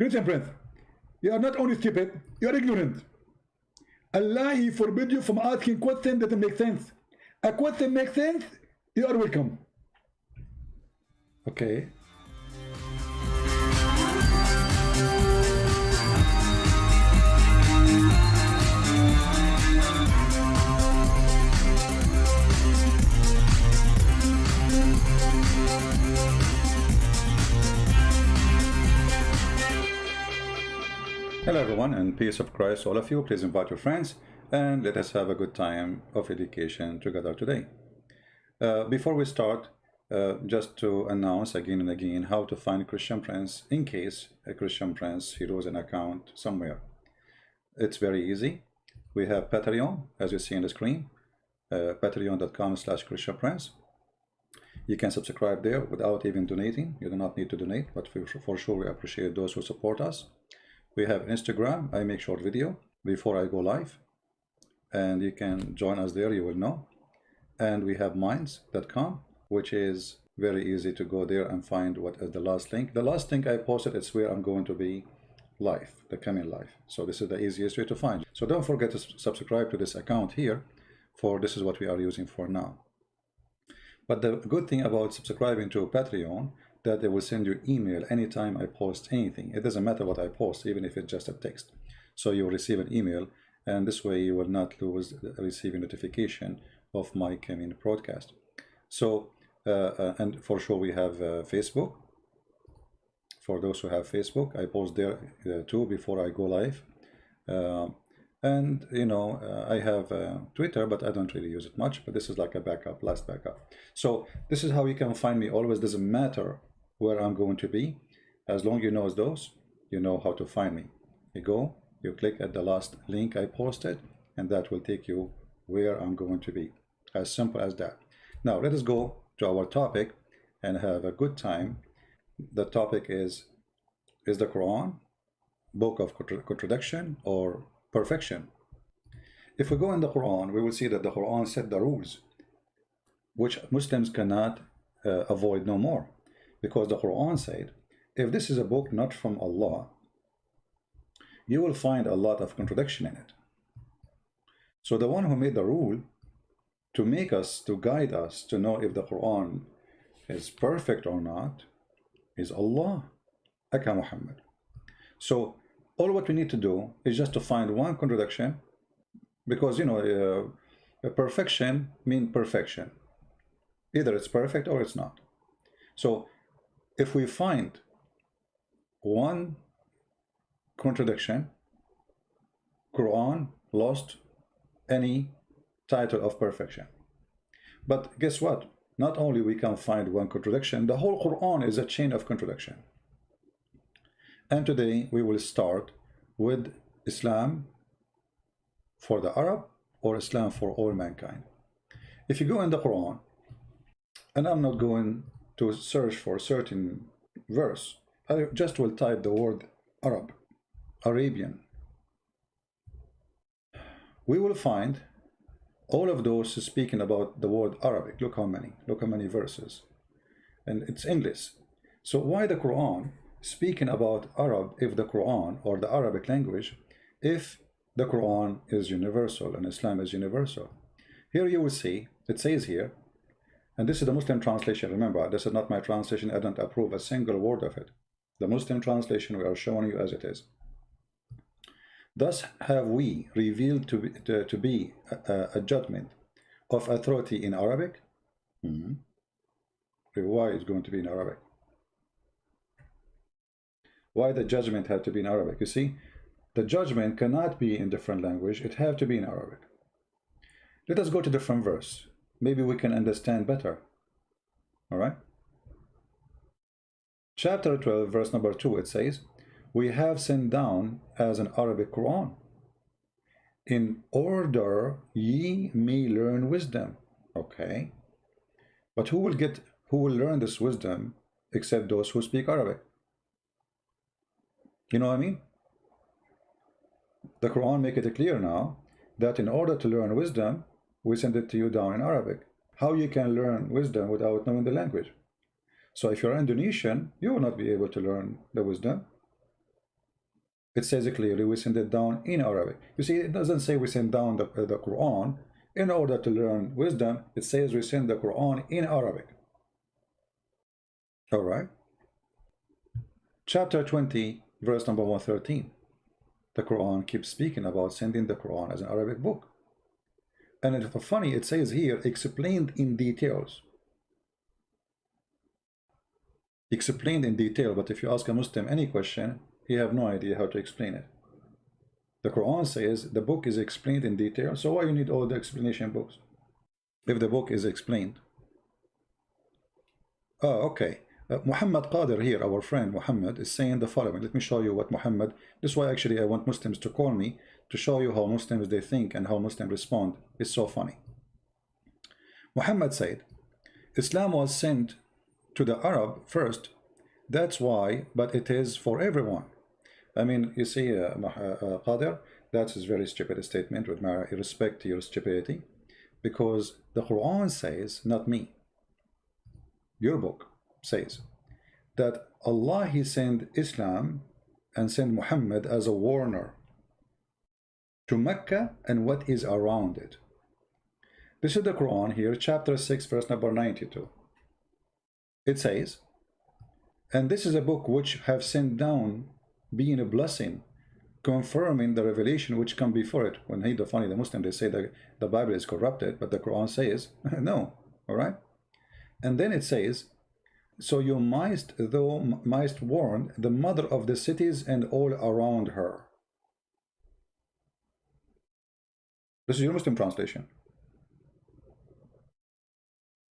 Christian Prince, you are not only stupid, you are ignorant. Allah, He forbid you from asking questions that make sense. A question makes sense, you are welcome. Okay. Hello everyone, and peace of Christ all of you. Please invite your friends and let us have a good time of education together today. Before we start, just to announce again and again how to find Christian Prince in case a Christian Prince he loses an account somewhere. It's very easy. We have Patreon, as you see on the screen, patreon.com/Christian Prince. You can subscribe there without even donating. You do not need to donate, but for sure we appreciate those who support us. We have Instagram. I make short video before I go live, and you can join us there, you will know. And we have minds.com, which is very easy to go there and find what is the last link. The last link I posted, it's where I'm going to be live, the coming live. So this is the easiest way to find. So don't forget to subscribe to this account here, for this is what we are using for now. But the good thing about subscribing to Patreon, that they will send you email anytime I post anything. It doesn't matter what I post, even if it's just a text. So you will receive an email, and this way you will not lose receiving notification of my coming broadcast. So, and for sure we have Facebook. For those who have Facebook, I post there too before I go live. And you know, I have Twitter, but I don't really use it much, but this is like a backup, last backup. So this is how you can find me always. Doesn't matter where I'm going to be, as long as you know those, you know how to find me. You go, you click at the last link I posted, and that will take you where I'm going to be. As simple as that. Now let us go to our topic and have a good time. The topic is the Quran book of contradiction or perfection? If we go in the Quran, we will see that the Quran set the rules which Muslims cannot avoid no more, because the Quran said, if this is a book not from Allah, you will find a lot of contradiction in it. So the one who made the rule to make us, to guide us to know if the Quran is perfect or not, is Allah, aka Muhammad. So all what we need to do is just to find one contradiction, because you know, perfection means perfection. Either it's perfect or it's not. So if we find one contradiction, Quran lost any title of perfection. But guess what? Not only we can find one contradiction, the whole Quran is a chain of contradiction. And today we will start with Islam for the Arab or Islam for all mankind. If you go in the Quran, and I'm not going to search for a certain verse, I just will type the word Arab, Arabian. We will find all of those speaking about the word Arabic. Look how many verses. And it's endless. So why the Quran speaking about Arab, if the Quran or the Arabic language, if the Quran is universal and Islam is universal? Here you will see, it says here, and this is the Muslim translation. Remember, this is not my translation. I don't approve a single word of it. The Muslim translation we are showing you as it is. Thus have we revealed to be a judgment of authority in Arabic. Why is going to be in Arabic? Why the judgment had to be in Arabic? You see, the judgment cannot be in different language. It have to be in Arabic. Let us go to different verse. Maybe we can understand better. All right. Chapter 12, verse number 2, it says, we have sent down as an Arabic Quran, in order ye may learn wisdom. Okay. But who will learn this wisdom except those who speak Arabic? You know what I mean? The Quran make it clear now that in order to learn wisdom, we send it to you down in Arabic. How you can learn wisdom without knowing the language? So if you're Indonesian, you will not be able to learn the wisdom. It says clearly we send it down in Arabic. You see, it doesn't say we send down the Quran in order to learn wisdom. It says we send the Quran in Arabic. All right. Chapter 20, verse number 113. The Quran keeps speaking about sending the Quran as an Arabic book. And it's funny, it says here, explained in details. Explained in detail, but if you ask a Muslim any question, he have no idea how to explain it. The Quran says the book is explained in detail, so why you need all the explanation books if the book is explained? Oh, okay. Muhammad Qadir here, our friend Muhammad, is saying the following. Let me show you what Muhammad, this is why actually I want Muslims to call me to show you how Muslims they think and how Muslims respond. It's so funny. Muhammad said, Islam was sent to the Arab first, that's why, but it is for everyone. I mean, you see, Qadir, that is very stupid statement with my respect to your stupidity, because the Quran says, not me, your book says that Allah, he sent Islam and sent Muhammad as a warner to Mecca and what is around it. This is the Quran here, chapter 6, verse number 92. It says, and this is a book which have sent down, being a blessing, confirming the revelation which come before it. When the funny, the Muslim, they say that the Bible is corrupted, but the Quran says, no, all right? And then it says, so you mightst warn the mother of the cities and all around her. This is your Muslim translation.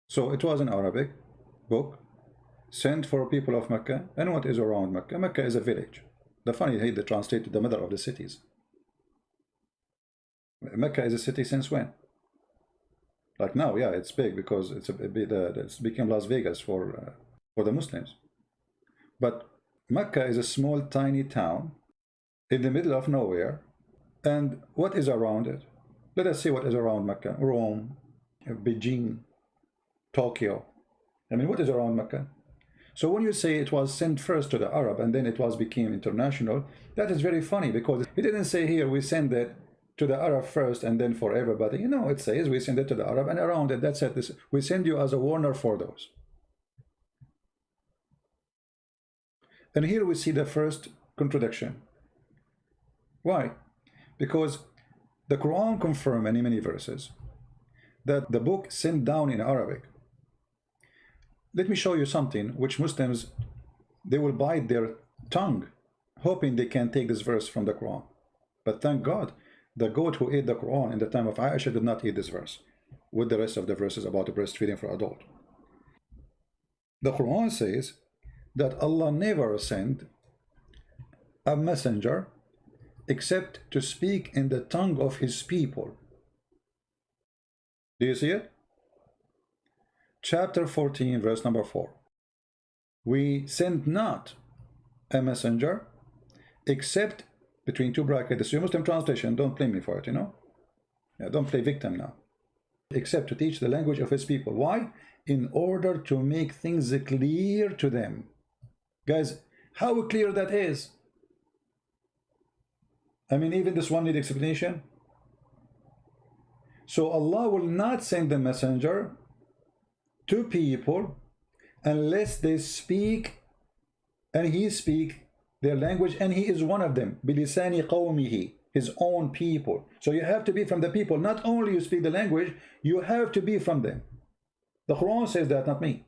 So it was an Arabic book sent for people of Mecca, and what is around Mecca? Mecca is a village. The funny, they translated the mother of the cities. Mecca is a city since when? Like now, yeah, it's big because it's become Las Vegas for the Muslims. But Mecca is a small, tiny town in the middle of nowhere. And what is around it? Let us see what is around Mecca. Rome, Beijing, Tokyo. I mean, what is around Mecca? So when you say it was sent first to the Arab and then it became international, that is very funny, because it didn't say here we send it to the Arab first and then for everybody. You know, it says we send it to the Arab and around it. That's it. We send you as a warner for those. And here we see the first contradiction. Why? Because the Quran confirms in many verses that the book sent down in Arabic. Let me show you something which Muslims, they will bite their tongue, hoping they can take this verse from the Quran. But thank God, the goat who ate the Quran in the time of Aisha did not eat this verse, with the rest of the verses about the breastfeeding for adult. The Quran says that Allah never sent a messenger except to speak in the tongue of his people. Do you see it? Chapter 14, verse number 4. We sent not a messenger except, between two brackets, this is your Muslim translation, don't blame me for it, you know? Yeah, don't play victim now. Except to teach the language of his people. Why? In order to make things clear to them. Guys, how clear that is? I mean, even this one needs explanation. So Allah will not send the messenger to people unless they speak, and he speak their language, and he is one of them. Bilisani qawmihi, his own people. So you have to be from the people. Not only you speak the language, you have to be from them. The Quran says that, not me.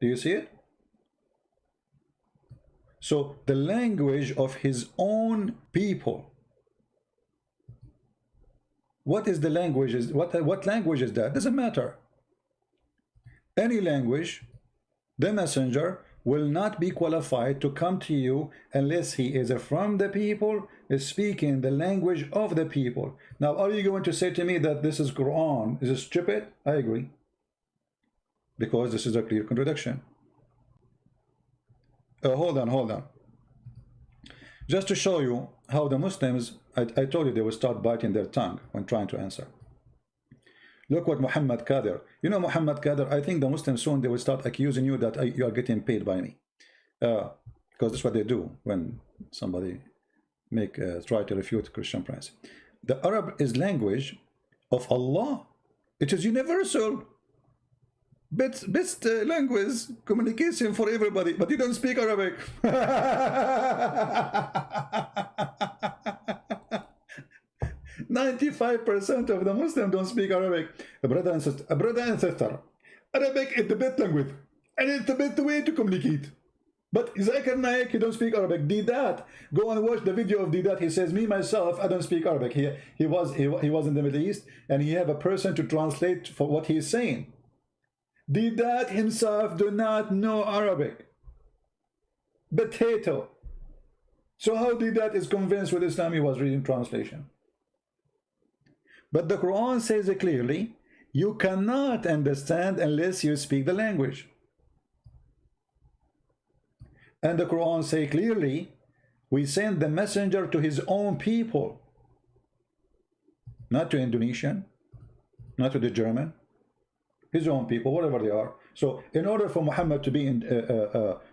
Do you see it? So the language of his own people. What is the language? What language is that? Doesn't matter. Any language, the messenger will not be qualified to come to you unless he is from the people, is speaking the language of the people. Now, are you going to say to me that this is Quran? Is it stupid? I agree. Because this is a clear contradiction. Hold on. Just to show you how the Muslims, I told you they will start biting their tongue when trying to answer. Look what Muhammad Qadir. You know Muhammad Qadir, I think the Muslims soon they will start accusing you that you are getting paid by me. because that's what they do when somebody try to refute Christian principle. The Arab is language of Allah. It is universal. Best language communication for everybody, but you don't speak Arabic. 95% of the Muslims don't speak Arabic. Brother and sister, Arabic is the best language, and it's the best way to communicate. But Zakir Naik, he don't speak Arabic. Didat, go and watch the video of Didat. He says, me myself, I don't speak Arabic. He was in the Middle East, and he have a person to translate for what he's saying. Didat himself do not know Arabic. Potato. So how Didat is convinced with Islam? He was reading translation. But the Quran says it clearly, you cannot understand unless you speak the language. And the Quran say clearly, we send the messenger to his own people, not to Indonesian, not to the German, his own people, whatever they are. So in order for Muhammad to be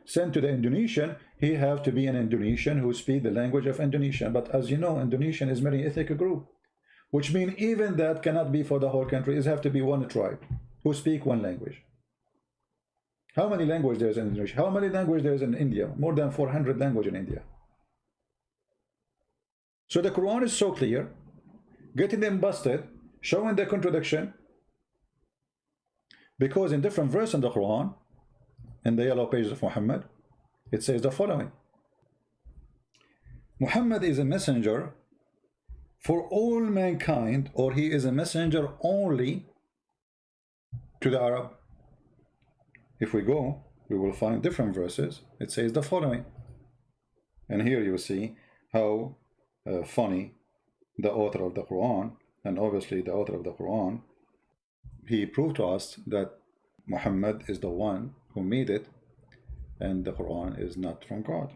sent to the Indonesian, he have to be an Indonesian who speak the language of Indonesian. But as you know, Indonesian is very ethnic group, which means even that cannot be for the whole country. It have to be one tribe who speak one language. How many languages there is in Indonesia? How many languages there is in India? More than 400 languages in India. So the Quran is so clear, getting them busted, showing the contradiction, because in different verses in the Quran, in the yellow pages of Muhammad, it says the following: Muhammad is a messenger for all mankind, or he is a messenger only to the Arab. If we go, we will find different verses. It says the following, and here you see how funny the author of the Quran, and obviously the author of the Quran, he proved to us that Muhammad is the one who made it, and the Quran is not from God,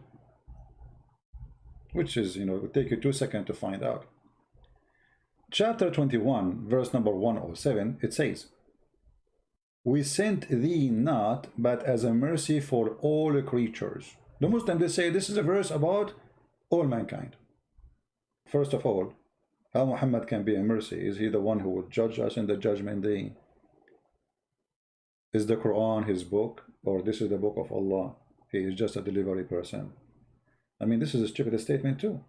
which is, it will take you 2 seconds to find out. Chapter 21, verse number 107, it says, we sent thee not but as a mercy for all creatures. The Muslims, they say this is a verse about all mankind. First of all, how Muhammad can be a mercy? Is he the one who will judge us in the judgment day? Is the Quran his book, or this is the book of Allah? He is just a delivery person. I mean, this is a stupid statement too.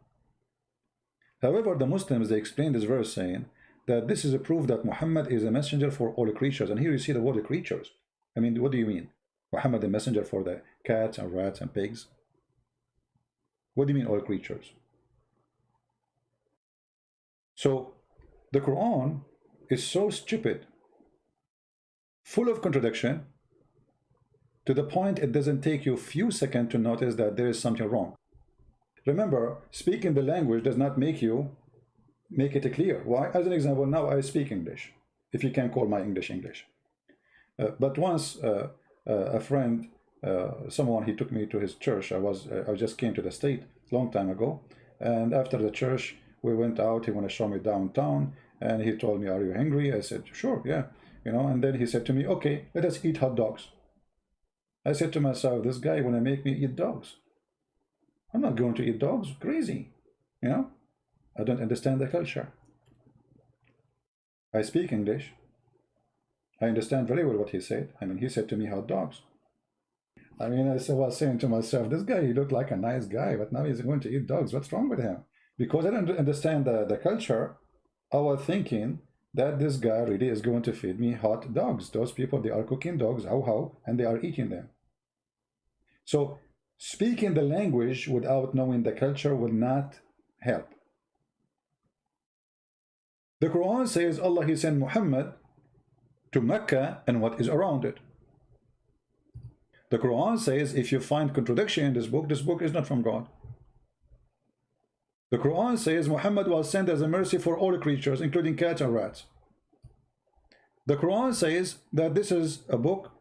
However, the Muslims, they explain this verse saying that this is a proof that Muhammad is a messenger for all creatures. And here you see the word creatures. I mean, what do you mean? Muhammad a messenger for the cats and rats and pigs? What do you mean all creatures? So the Quran is so stupid, full of contradiction, to the point it doesn't take you a few seconds to notice that there is something wrong. Remember, speaking the language does not make it clear. Why? As an example, now I speak English, if you can call my English English. But once a friend, someone, he took me to his church. I just came to the state a long time ago, and after the church we went out. He wanted to show me downtown, and he told me, are you hungry? I said, sure, yeah, and then he said to me, okay, let us eat hot dogs. I said to myself, this guy want to make me eat dogs. I'm not going to eat dogs. Crazy, I don't understand the culture. I speak English. I understand very well what he said. I mean, he said to me, hot dogs. I mean, I was saying to myself, this guy, he looked like a nice guy, but now he's going to eat dogs. What's wrong with him? Because I don't understand the culture, I was thinking that this guy really is going to feed me hot dogs. Those people, they are cooking dogs, how, and they are eating them. So speaking the language without knowing the culture will not help. The Quran says Allah, he sent Muhammad to Mecca and what is around it. The Quran says if you find contradiction in this book is not from God. The Quran says Muhammad was sent as a mercy for all creatures, including cats and rats. The Quran says that this is a book,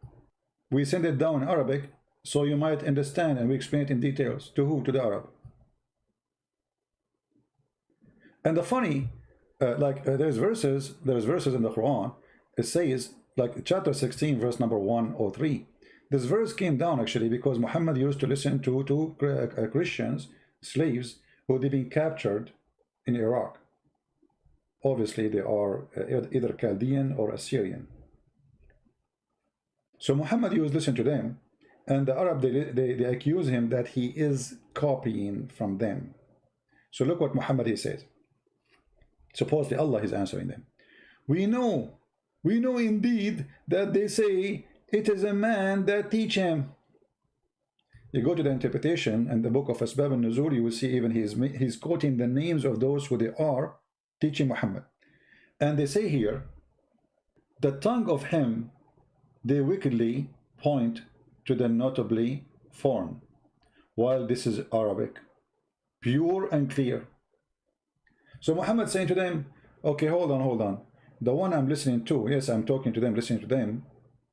we send it down in Arabic, so you might understand, and we explain it in details. To who? To the Arab. And the funny, there's verses in the Quran, it says, like chapter 16, verse number 103, This verse came down actually because Muhammad used to listen to Christians, slaves, who had been captured in Iraq. Obviously, they are either Chaldean or Assyrian. So Muhammad used to listen to them, and the Arab, they accuse him that he is copying from them. So look what Muhammad he says. Supposedly Allah is answering them. We know indeed that they say it is a man that teach him. You go to the interpretation and the book of Asbab al-Nuzul, you will see even he's quoting the names of those who they are teaching Muhammad. And they say here, the tongue of him they wickedly point to the notably foreign, while this is Arabic, pure and clear. So Muhammad saying to them, okay, hold on. The one I'm listening to, yes, I'm talking to them, listening to them,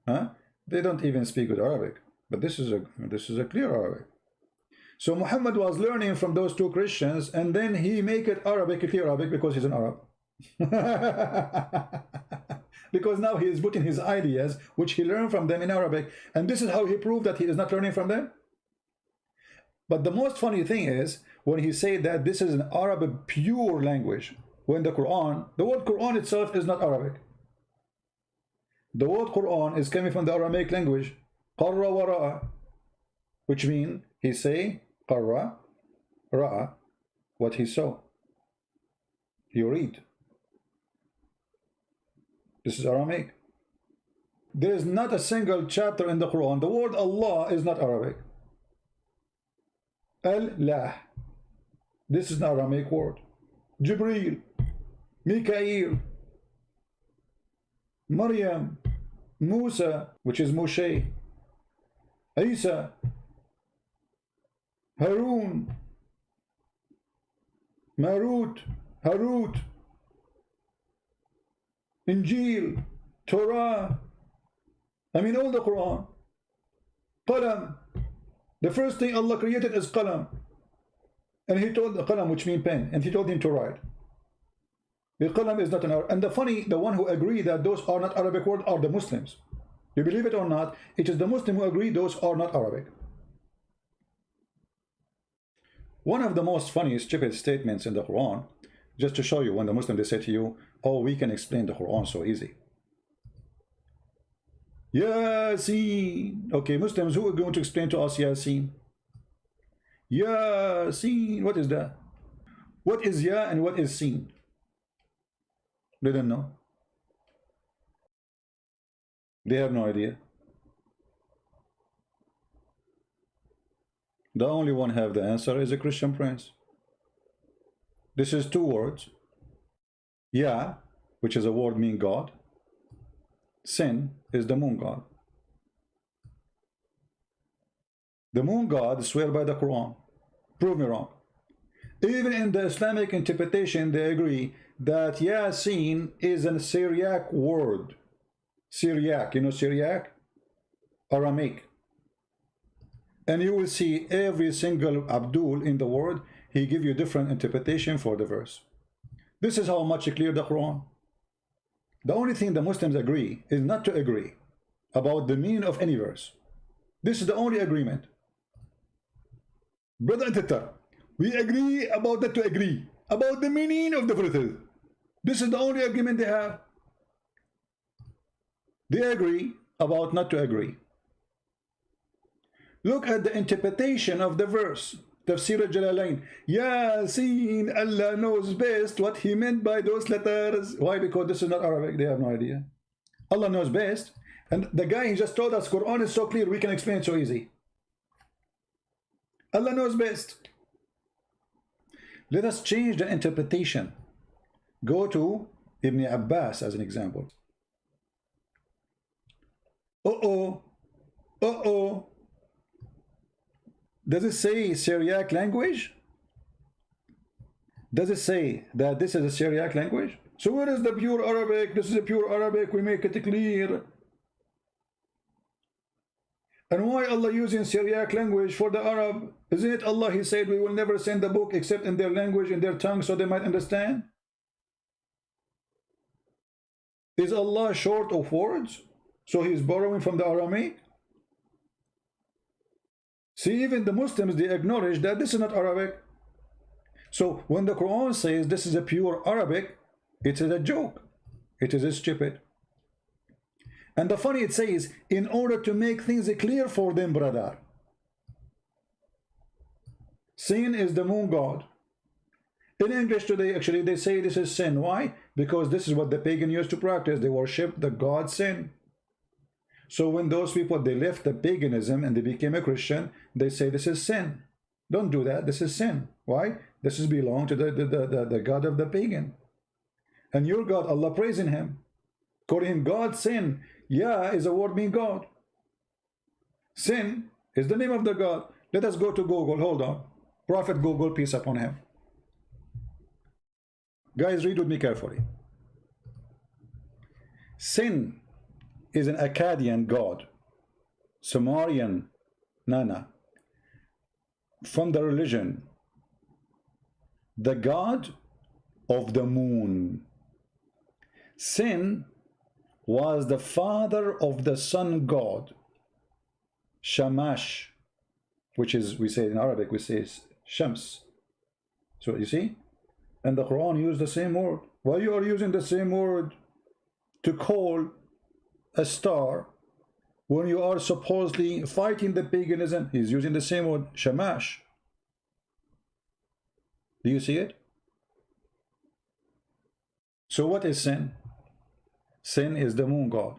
huh? They don't even speak good Arabic, but this is a clear Arabic. So Muhammad was learning from those two Christians, and then he make it Arabic, clear Arabic, because he's an Arab. Because now he is putting his ideas, which he learned from them in Arabic, and this is how he proved that he is not learning from them. But the most funny thing is when he said that this is an Arabic pure language, when the Quran, the word Quran itself is not Arabic. The word Quran is coming from the Aramaic language, qarra wa ra'a, which means he say qarra, ra'a, what he saw. You read. This is Aramaic. There is not a single chapter in the Quran. The word Allah is not Arabic. Allah. This is an Aramaic word. Jibreel, Mikael, Maryam, Musa, which is Moshe, Isa, Harun, Marut, Harut, Injil, Torah, I mean all the Quran. Qalam, the first thing Allah created is Qalam, and he told the Qalam, which means pen, and he told him to write. The Qalam is not an Arabic, and the one who agree that those are not Arabic words are the Muslims. You believe it or not, it is the Muslim who agree those are not Arabic. One of the most funny, stupid statements in the Quran, just to show you, when the Muslim they say to you, oh, we can explain the Quran so easy. Yasin. Okay, Muslims, who are going to explain to us Yasin? Yasin, what is that? What is Ya and what is Sin? They don't know. They have no idea. The only one have the answer is a Christian prince. This is two words. Ya, which is a word meaning God. Sin is the moon god. The moon god swear by the Quran. Prove me wrong. Even in the Islamic interpretation, they agree that Yasin is a Syriac word. Syriac, you know Syriac? Aramaic. And you will see every single Abdul in the word, he give you different interpretation for the verse. This is how much clear the Quran. The only thing the Muslims agree is not to agree about the meaning of any verse. This is the only agreement. Brother and sister, we agree about that, to agree about the meaning of the verses. This is the only agreement they have. They agree about not to agree. Look at the interpretation of the verse. Tafsir al-Jalalain. Yasin, Allah knows best what he meant by those letters. Why? Because this is not Arabic. They have no idea. Allah knows best. And the guy, he just told us Quran is so clear, we can explain it so easy. Allah knows best. Let us change the interpretation. Go to Ibn Abbas as an example. Does it say Syriac language? Does it say that this is a Syriac language? So where is the pure Arabic? This is a pure Arabic, we make it clear. And why Allah using Syriac language for the Arab? Isn't it Allah, he said, we will never send the book except in their language, in their tongue, so they might understand? Is Allah short of words? So he is borrowing from the Aramaic? See, even the Muslims, they acknowledge that this is not Arabic. So when the Quran says this is a pure Arabic, it is a joke. It is stupid. And the funny, it says, in order to make things clear for them, brother. Sin is the moon god. In English today, actually, they say this is sin. Why? Because this is what the pagan used to practice. They worship the god sin. So when those people, they left the paganism and they became a Christian, they say this is sin. Don't do that. This is sin. Why? This is belong to the God of the pagan. And your God, Allah, praising him. Calling him God, sin. Yeah is a word mean God. Sin is the name of the God. Let us go to Google. Hold on. Prophet Google, peace upon him. Guys, read with me carefully. Sin is an Akkadian god. Sumerian Nana. From the religion. The god of the moon. Sin was the father of the sun god, Shamash, which is, we say in Arabic, we say Shams. So you see, and the Quran used the same word. Why you are using the same word to call a star when you are supposedly fighting the paganism? He's using the same word, Shamash. Do you see it? So what is sin? Sin is the moon god.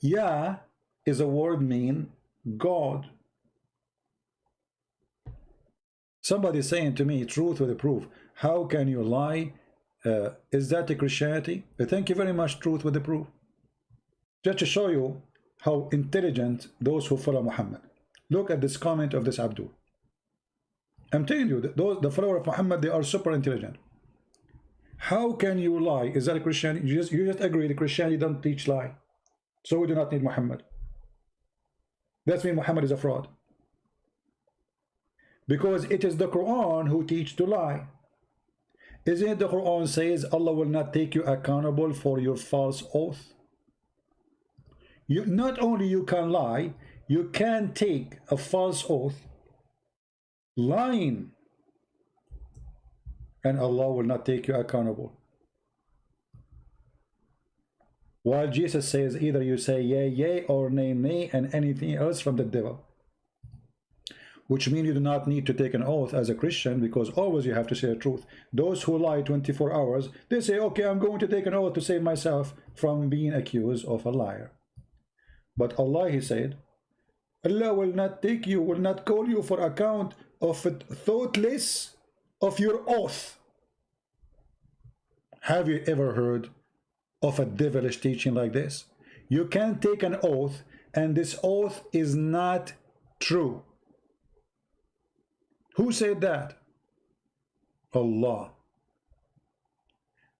Yah is a word mean God. Somebody saying to me, truth with a proof. How can you lie? Is that a Christianity? Thank you very much, truth with the proof. Just to show you how intelligent those who follow Muhammad. Look at this comment of this Abdul. I'm telling you, the follower of Muhammad, they are super intelligent. How can you lie? Is that a Christianity? You just agree that Christianity don't teach lie. So we do not need Muhammad. That's mean Muhammad is a fraud. Because it is the Quran who teach to lie. Isn't it the Quran says Allah will not take you accountable for your false oath? You not only you can lie, you can take a false oath, lying, and Allah will not take you accountable. While Jesus says either you say yea, yea, or nay, nay, and anything else from the devil. Which means you do not need to take an oath as a Christian, because always you have to say the truth. Those who lie 24 hours, they say, okay, I'm going to take an oath to save myself from being accused of a liar. But Allah, he said, Allah will not take you, will not call you for account of it thoughtless of your oath. Have you ever heard of a devilish teaching like this? You can't take an oath and this oath is not true. Who said that? Allah.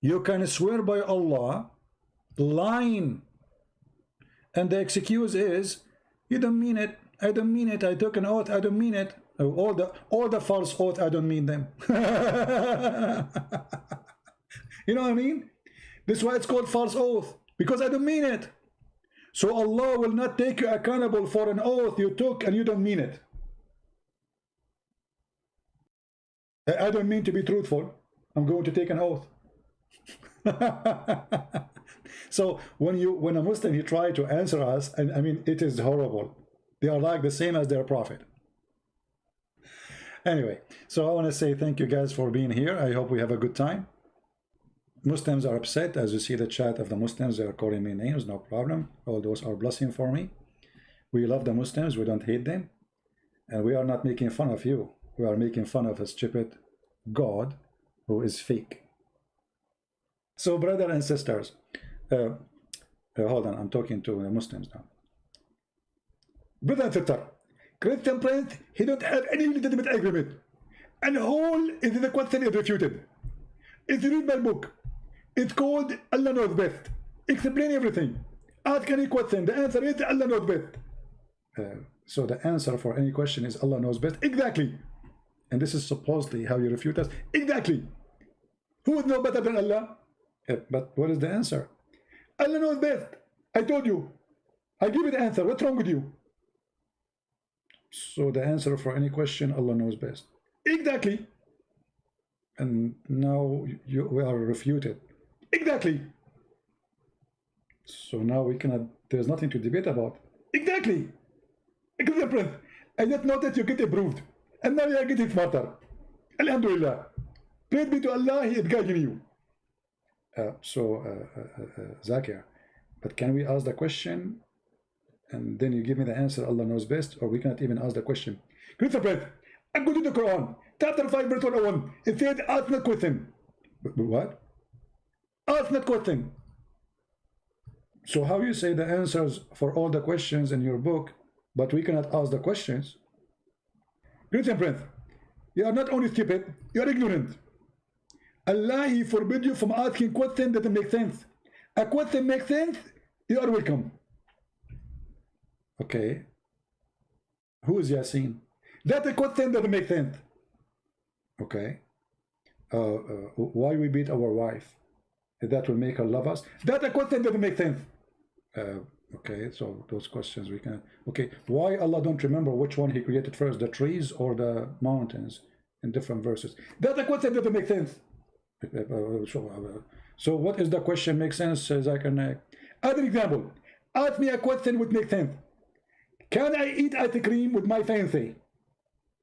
You can swear by Allah, lying, and the excuse is, you don't mean it, I don't mean it, I took an oath, I don't mean it. All the false oath, I don't mean them. You know what I mean? This is why it's called false oath, because I don't mean it. So Allah will not take you accountable for an oath you took and you don't mean it. I don't mean to be truthful. I'm going to take an oath. So when a Muslim, he try to answer us, and I mean, it is horrible. They are like the same as their prophet. Anyway, so I want to say thank you guys for being here. I hope we have a good time. Muslims are upset. As you see the chat of the Muslims, they are calling me names, no problem. All those are blessing for me. We love the Muslims, we don't hate them. And we are not making fun of you. We are making fun of a stupid God who is fake. So brothers and sisters, hold on, I'm talking to the Muslims now. Brother and sister, Christian Prince, he don't have any legitimate agreement. And whole is the question is refuted. If you read my book, it's called Allah Knows Best. Explain everything. Ask any question. The answer is Allah knows best. So the answer for any question is Allah knows best. Exactly. And this is supposedly how you refute us. Exactly. Who would know better than Allah? But what is the answer? Allah knows best. I told you. I give you the answer. What's wrong with you? So the answer for any question, Allah knows best. Exactly. And now we are refuted. Exactly. So now we cannot, there's nothing to debate about. Exactly. Exactly. I just know that you get approved. And now you are getting smarter. Alhamdulillah. Praise be to Allah, He is guiding you. Zakir, but can we ask the question and then you give me the answer, Allah knows best, or we cannot even ask the question? Christopher Brett, I'm going to the Quran, chapter 5, verse 101. It said, ask not question. What? Ask not question. So how you say the answers for all the questions in your book, but we cannot ask the questions? Christian Prince, you are not only stupid, you are ignorant. Allah, He forbid you from asking questions that make sense. A question makes sense, you are welcome. Okay. Who is Yasin? That's a question that makes sense. Okay. Why we beat our wife? That will make her love us? That's a question that makes sense. Okay, so those questions we can. Okay, why Allah don't remember which one He created first, the trees or the mountains, in different verses? That's a question that makes sense. So what is the question make sense, Zakir? Other example, ask me a question which makes sense. Can I eat ice cream with my fancy?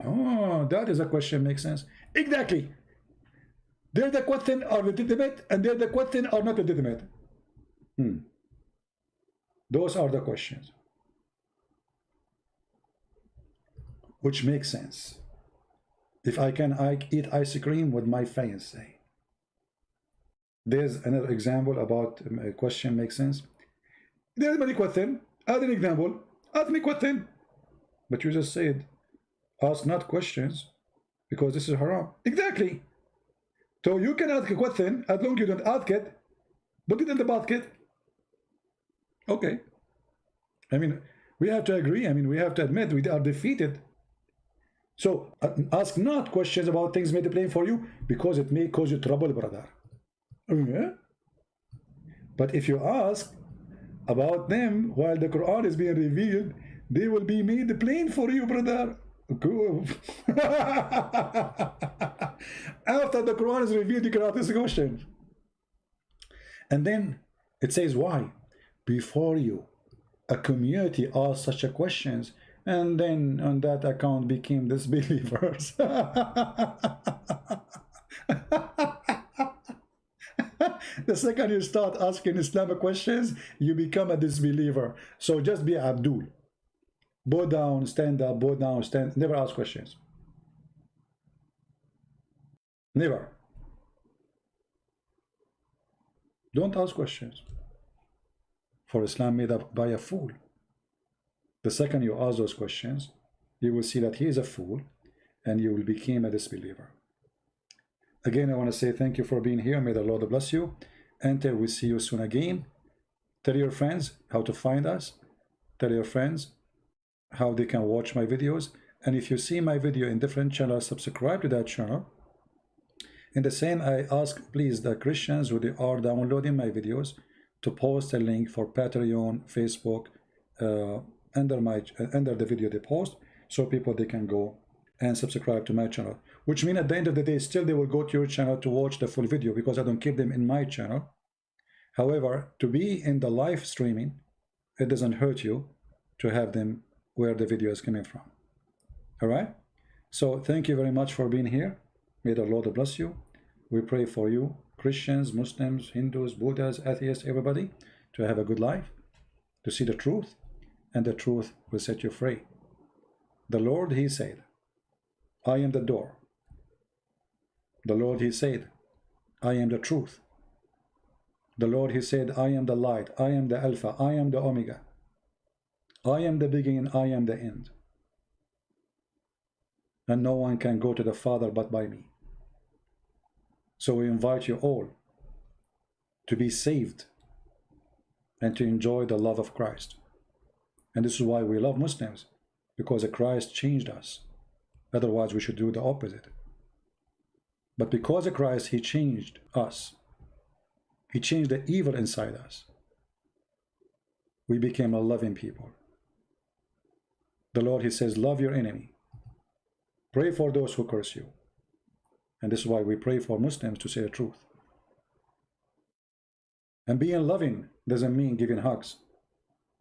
Oh, that is a question makes sense. Exactly. There's the question are legitimate and there's the question are not legitimate. Those are the questions which make sense. If I can eat ice cream with my fancy. There's another example about a question makes sense. There's many questions. Add an example. Ask me question. But you just said, ask not questions because this is haram. Exactly. So you can ask a question as long as you don't ask it, put it in the basket. Okay. I mean, we have to agree. I mean, we have to admit we are defeated. So ask not questions about things made plain for you because it may cause you trouble, brother. Yeah? But if you ask about them while the Quran is being revealed, they will be made plain for you, brother. Cool. After the Quran is revealed, you can ask this question. And then it says why? Before you, a community asked such a questions, and then on that account became disbelievers. The second you start asking Islamic questions, you become a disbeliever. So just be Abdul. Bow down, stand up, bow down, stand. Never ask questions. Never. Don't ask questions. For Islam made up by a fool. The second you ask those questions, you will see that he is a fool and you will become a disbeliever. Again, I want to say thank you for being here. May the Lord bless you. Until we see you soon again. Tell your friends how to find us. Tell your friends how they can watch my videos. And if you see my video in different channels, subscribe to that channel. In the same, I ask please the Christians who they are downloading my videos to post a link for Patreon, Facebook, under the video they post, so people they can go and subscribe to my channel. Which means at the end of the day, still they will go to your channel to watch the full video because I don't keep them in my channel. However, to be in the live streaming, it doesn't hurt you to have them where the video is coming from. All right. So thank you very much for being here. May the Lord bless you. We pray for you, Christians, Muslims, Hindus, Buddhas, atheists, everybody, to have a good life, to see the truth, and the truth will set you free. The Lord, He said, I am the door. The Lord, He said, I am the truth. The Lord, He said, I am the light, I am the Alpha, I am the Omega. I am the beginning, I am the end. And no one can go to the Father but by me. So we invite you all to be saved and to enjoy the love of Christ. And this is why we love Muslims, because Christ changed us. Otherwise, we should do the opposite. But because of Christ, He changed us. He changed the evil inside us. We became a loving people. The Lord, he says, love your enemy. Pray for those who curse you. And this is why we pray for Muslims to say the truth. And being loving doesn't mean giving hugs.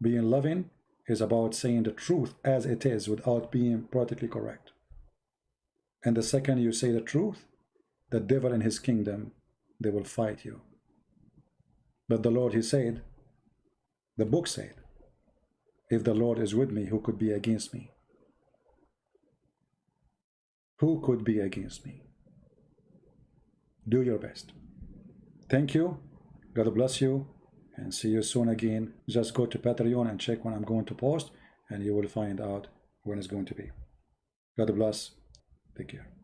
Being loving is about saying the truth as it is without being politically correct. And the second you say the truth, the devil and his kingdom, they will fight you. But the Lord, he said, the book said, if the Lord is with me, who could be against me? Who could be against me? Do your best. Thank you. God bless you. And see you soon again. Just go to Patreon and check when I'm going to post, and you will find out when it's going to be. God bless. Take care.